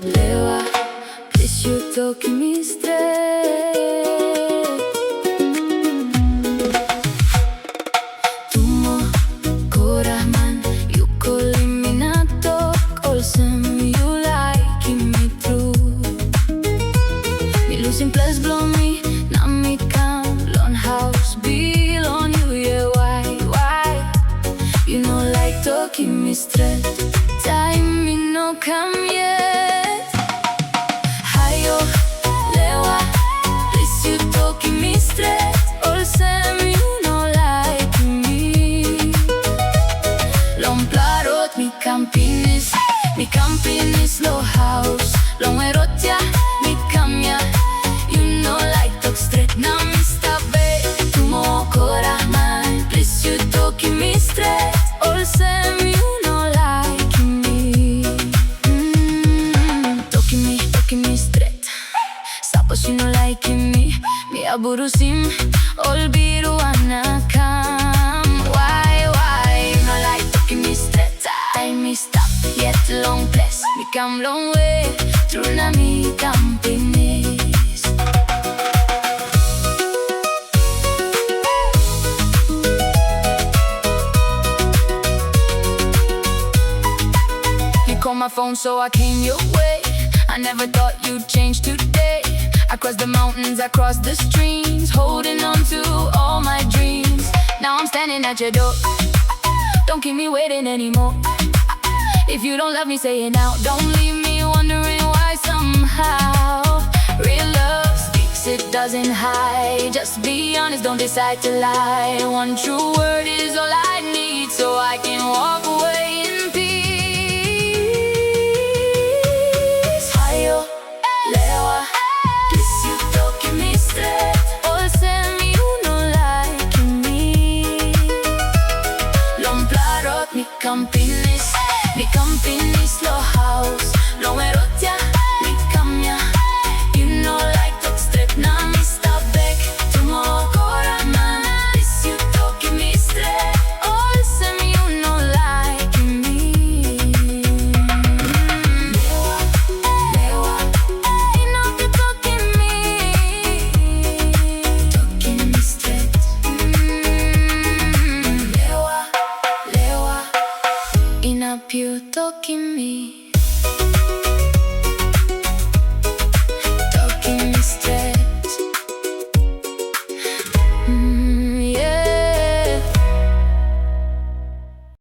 Lewa, Plis you Tokim Stret. Lewa Korahman, ukulele natok olsem you like me through. Me losing Plis blow me, na me come lon house bill on you, yeah why? You know like Tokim Stret, time me no come yet. Hayo, Lewa, Plis you Tokim Stret, olsem you no like me. Long plarot mi campinis lo house. Long erotja mi kamya, you know like tok Stret na mi stabe. Lewa Korahman, Plis you Tokim Stret, olsem you no like me. Tokim Stret, sapos you no like me. Mi aburusim, olbiru anakam. Why you no like Tokim Stret? I me stop yet long place. Me come long way through na mi campinis. You called my phone so I came your way. I never thought you'd change today. I crossed the mountains, I crossed the streams, holding on to all my dreams. Now I'm standing at your door, don't keep me waiting anymore. If you don't love me, say it now. Don't leave me wondering why somehow. Real love speaks, it doesn't hide. Just be honest, don't decide to lie. One true word is all I need, so I can walk away in peace. Hayo, Lewa, Plis you Tokim Stret, olsem you no like me. Long plarot mi campinis lo house. Long erotja mi kamya, you know like tok Stret na mi stabek. Lewa Korahman, Plis you Tokim Stret, olsem you no like me. Lewa, you know you Tokim Stret. Lewa, inap you Tokim me.